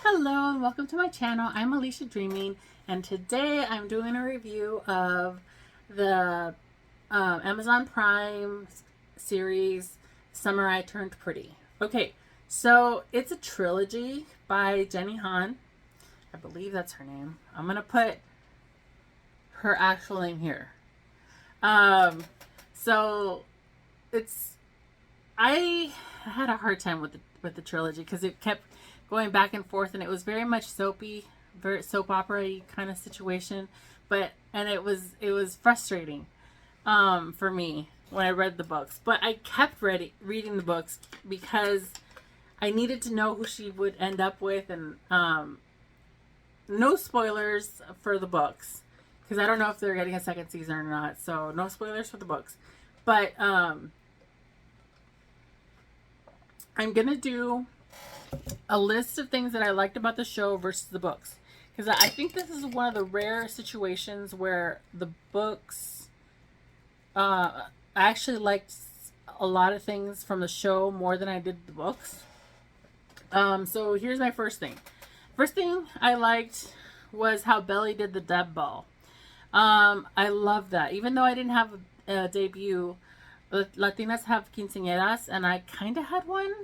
Hello and welcome to my channel. I'm Alicia Dreaming, and today I'm doing a review of the Amazon Prime series Summer I Turned Pretty. Okay, so it's a trilogy by Jenny Han. I believe that's her name. I'm gonna put her actual name here. Um, so it's I had a hard time with the trilogy because it kept going back and forth, and it was very much soapy, very soap opera kind of situation. And it was frustrating for me when I read the books. But I kept reading the books because I needed to know who she would end up with, and no spoilers for the books because I don't know if they're getting a second season or not. So no spoilers for the books, but I'm gonna do a list of things that I liked about the show versus the books, because I think this is one of the rare situations where the books, I actually liked a lot of things from the show more than I did the books. So here's my first thing. First thing I liked was how Belly did the Deb Ball. I love that. Even though I didn't have a debut, Latinas have quinceañeras, and I kind of had one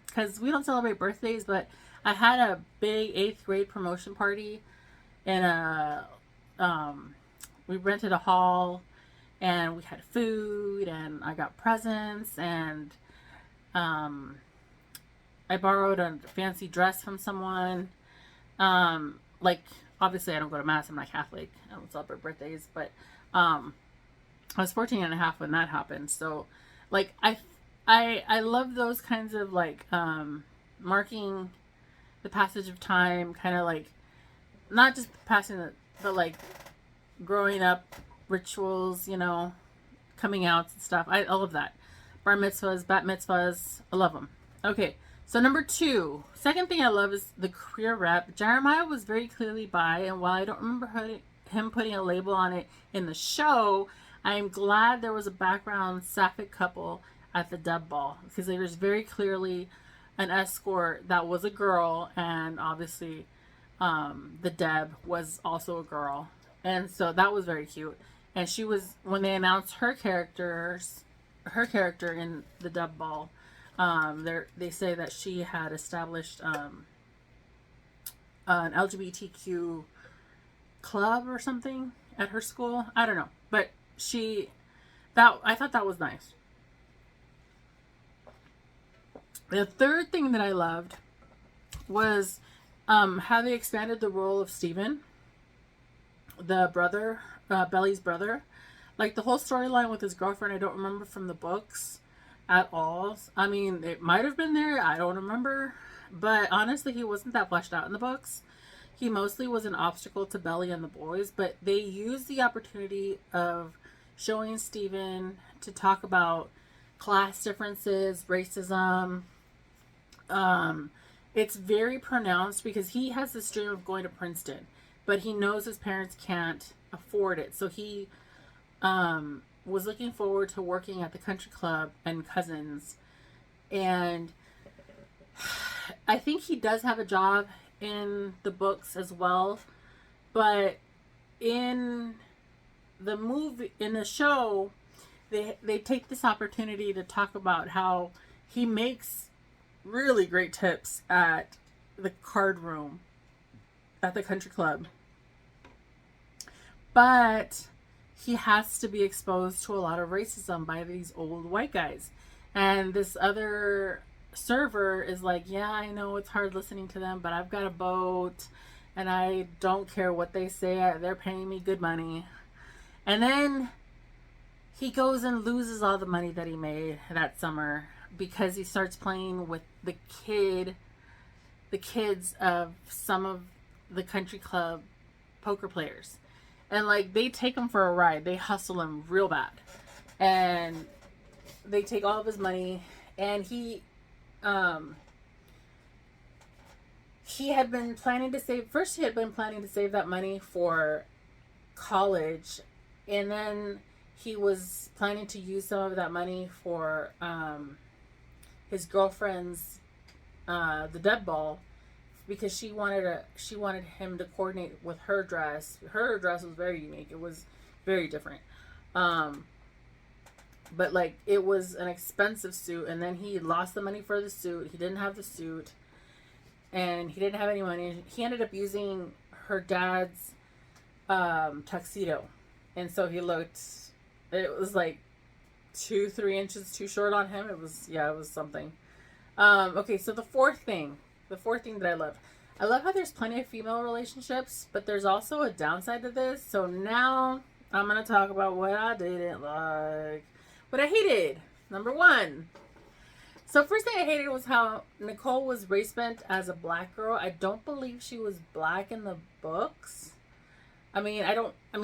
because we don't celebrate birthdays, but I had a big 8th grade promotion party, and we rented a hall, and we had food, and I got presents, and I borrowed a fancy dress from someone. Like, obviously I don't go to mass, I'm not Catholic, I don't celebrate birthdays, but I was 14 and a half when that happened. So like I love those kinds of like marking the passage of time, kind of like not just passing the, but like growing up rituals, coming out and stuff. I love that. Bar mitzvahs, bat mitzvahs, I love them. Okay, so number two, second thing I love is the queer rep. Jeremiah was very clearly bi, and while I don't remember him putting a label on it in the show, I'm glad there was a background sapphic couple at the Deb Ball, because there was very clearly an escort that was a girl, and obviously the Deb was also a girl, and so that was very cute. And she was, when they announced her character in the Deb Ball, they say that she had established an LGBTQ club or something at her school. I don't know, but I thought that was nice. The third thing that I loved was how they expanded the role of Stephen, the brother, Belly's brother. Like the whole storyline with his girlfriend, I don't remember from the books at all. I mean, it might have been there, I don't remember. But honestly, he wasn't that fleshed out in the books. He mostly was an obstacle to Belly and the boys, but they used the opportunity of showing Stephen to talk about class differences, racism. It's very pronounced because he has this dream of going to Princeton, but he knows his parents can't afford it. So he was looking forward to working at the country club and Cousins. And I think he does have a job in the books as well, but in the show, they take this opportunity to talk about how he makes really great tips at the card room at the country club, but he has to be exposed to a lot of racism by these old white guys. And this other server is like, yeah, I know it's hard listening to them, but I've got a boat and I don't care what they say, they're paying me good money. And then he goes and loses all the money that he made that summer because he starts playing with the kids of some of the country club poker players. And like they take him for a ride. They hustle him real bad. And they take all of his money, and he had been planning to save, first he had been planning to save that money for college, and then he was planning to use some of that money for his girlfriend's the Deb Ball, because she wanted him to coordinate with her dress. Her dress was very unique. It was very different. Um, but like it was an expensive suit, and then he lost the money for the suit. He didn't have the suit, and he didn't have any money. He ended up using her dad's tuxedo, and so he looked. It was like 2-3 inches too short on him. It was it was something. Okay, so the fourth thing that I love how there's plenty of female relationships, but there's also a downside to this. So now I'm gonna talk about what I didn't like, what I hated. Number one. So first thing I hated was how Nicole was race bent as a black girl. I don't believe she was black in the books. I mean,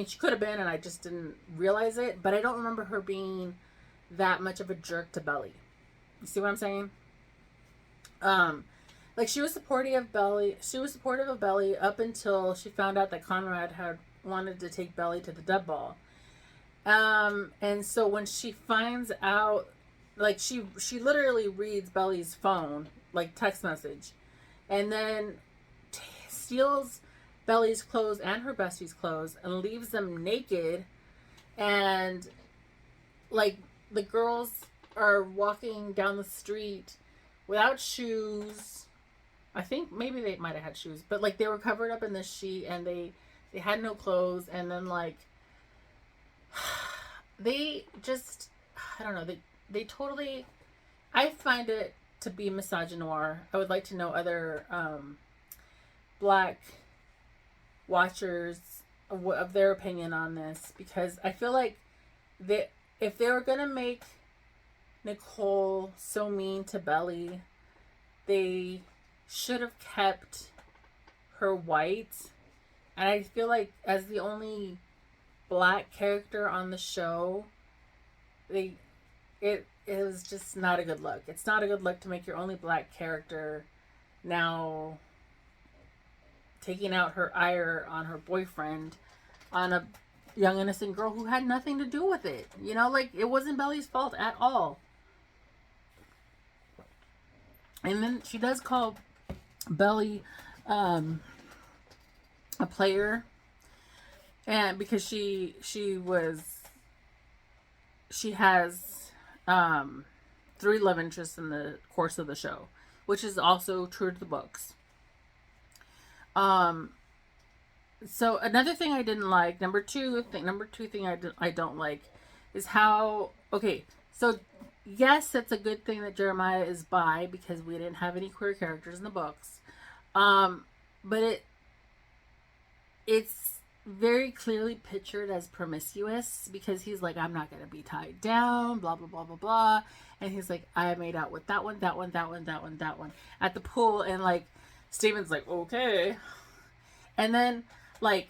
she could have been, and I just didn't realize it. But I don't remember her being that much of a jerk to Belly. You see what I'm saying? Like she was supportive of Belly. She was supportive of Belly up until she found out that Conrad had wanted to take Belly to the dub ball. And so when she finds out, like she literally reads Belly's phone, like text message, and then steals Belly's clothes and her bestie's clothes and leaves them naked, and like the girls are walking down the street without shoes. I think maybe they might have had shoes, but like they were covered up in this sheet, and they had no clothes. And then like they just, I don't know, they totally, I find it to be misogynoir. I would like to know other black watchers of their opinion on this, because I feel like if they were gonna make Nicole so mean to Belly, they should have kept her white. And I feel like as the only black character on the show, it was just not a good look. It's not a good look to make your only black character now taking out her ire on her boyfriend, on a young innocent girl who had nothing to do with it. You know, like it wasn't Belly's fault at all. And then she does call Belly a player, and because she has 3 love interests in the course of the show, which is also true to the books. So another thing I didn't like, number two thing I don't like is how, okay, so yes, that's a good thing that Jeremiah is bi, because we didn't have any queer characters in the books. But it's very clearly pictured as promiscuous, because he's like, I'm not going to be tied down, blah, blah, blah, blah, blah. And he's like, I made out with that one at the pool. And like, Steven's like, okay. And then like,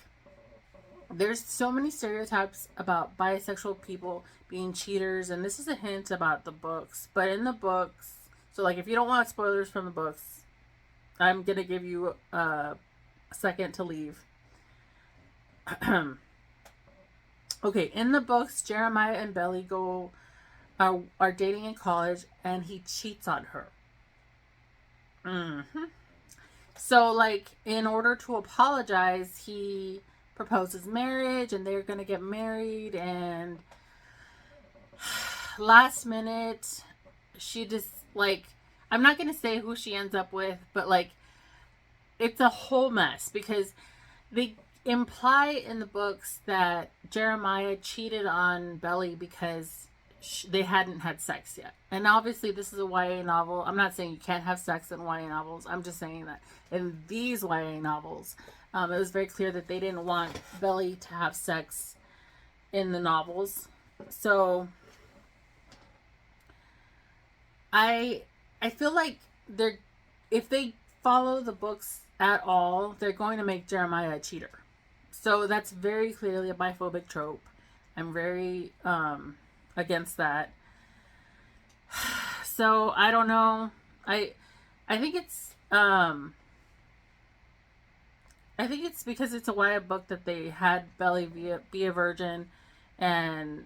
there's so many stereotypes about bisexual people being cheaters, and this is a hint about the books. But in the books, so like if you don't want spoilers from the books, I'm gonna give you a second to leave. Okay, in the books, Jeremiah and Belly are dating in college, and he cheats on her. So like, in order to apologize, he proposes marriage, and they're gonna get married, and last minute she just, like, I'm not gonna say who she ends up with, but like, it's a whole mess, because they imply in the books that Jeremiah cheated on Belly because they hadn't had sex yet. And obviously this is a YA novel. I'm not saying you can't have sex in YA novels. I'm just saying that in these YA novels, it was very clear that they didn't want Belly to have sex in the novels. So I feel like if they follow the books at all, they're going to make Jeremiah a cheater. So that's very clearly a biphobic trope. I'm very against that. So I don't know. I think it's because it's a YA book that they had Belly be a virgin, and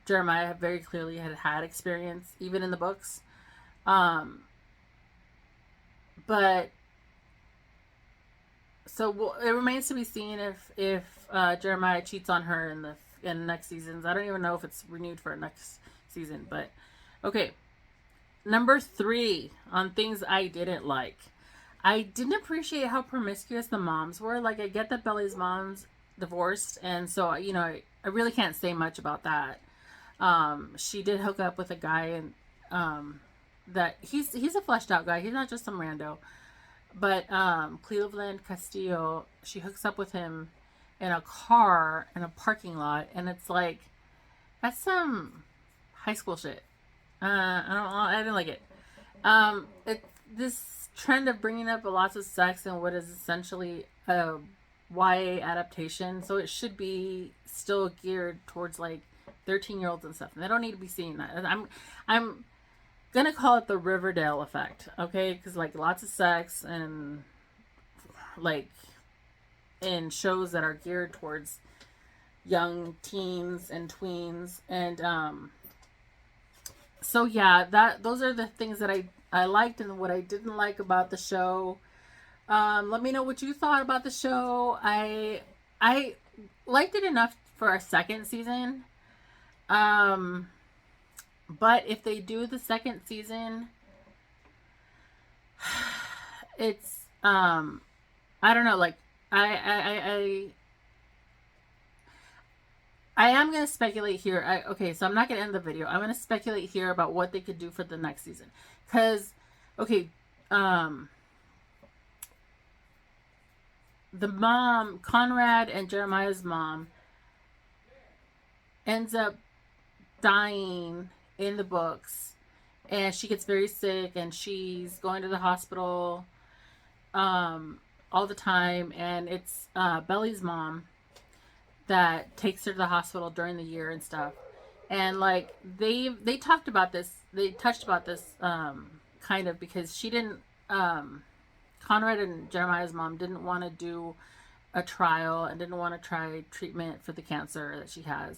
Jeremiah very clearly had experience even in the books. But so it remains to be seen if Jeremiah cheats on her in the next seasons. I don't even know if it's renewed for next season, but okay. Number 3 on things I didn't like. I didn't appreciate how promiscuous the moms were. Like, I get that Belly's mom's divorced, and so I really can't say much about that. She did hook up with a guy, and that he's a fleshed out guy. He's not just some rando. But Cleveland Castillo, she hooks up with him in a car in a parking lot, and it's like, that's some high school shit. I didn't like it. It this trend of bringing up lots of sex in what is essentially a YA adaptation, so it should be still geared towards like 13-year-olds and stuff, and they don't need to be seeing that. I'm gonna call it the Riverdale effect, okay? Because like lots of sex and like in shows that are geared towards young teens and tweens, and so yeah, those are the things that I liked and what I didn't like about the show. Let me know what you thought about the show. I liked it enough for a second season. But if they do the second season, it's I don't know, like I am going to speculate here. Okay, so I'm not going to end the video. I'm going to speculate here about what they could do for the next season. Because, okay, the mom, Conrad and Jeremiah's mom, ends up dying in the books. And she gets very sick, and she's going to the hospital all the time. And it's Belly's mom that takes her to the hospital during the year and stuff. And like they talked about this, they touched about this kind of, because she didn't Conrad and Jeremiah's mom didn't want to do a trial and didn't want to try treatment for the cancer that she has.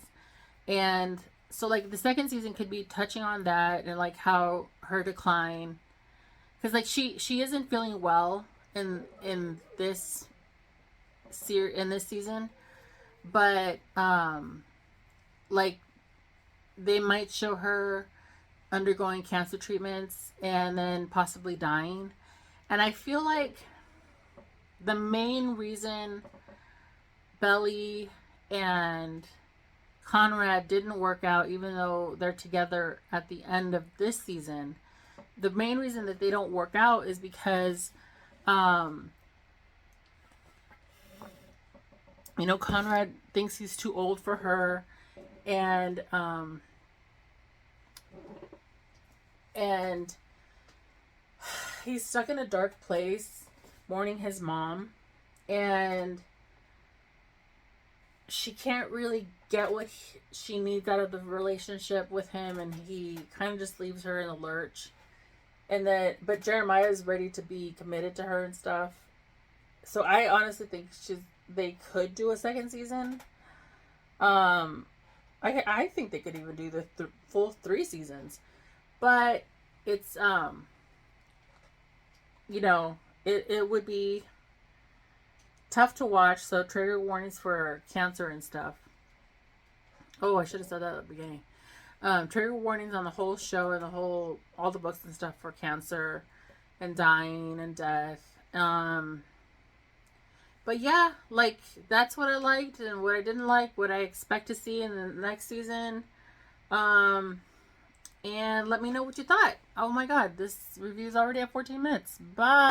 And so like the second season could be touching on that, and like how her decline, because like she isn't feeling well in this season. But like they might show her undergoing cancer treatments and then possibly dying. And I feel like the main reason Belly and Conrad didn't work out, even though they're together at the end of this season, the main reason that they don't work out is because Conrad thinks he's too old for her, and he's stuck in a dark place mourning his mom, and she can't really get what she needs out of the relationship with him, and he kind of just leaves her in the lurch. But Jeremiah is ready to be committed to her and stuff. So I honestly think they could do a second season. I think they could even do the full 3 seasons, but it's it would be tough to watch. So trigger warnings for cancer and stuff. Oh, I should have said that at the beginning. Trigger warnings on the whole show and all the books and stuff for cancer and dying and death. But yeah, like that's what I liked and what I didn't like, what I expect to see in the next season. And let me know what you thought. Oh my god, this review is already at 14 minutes. Bye.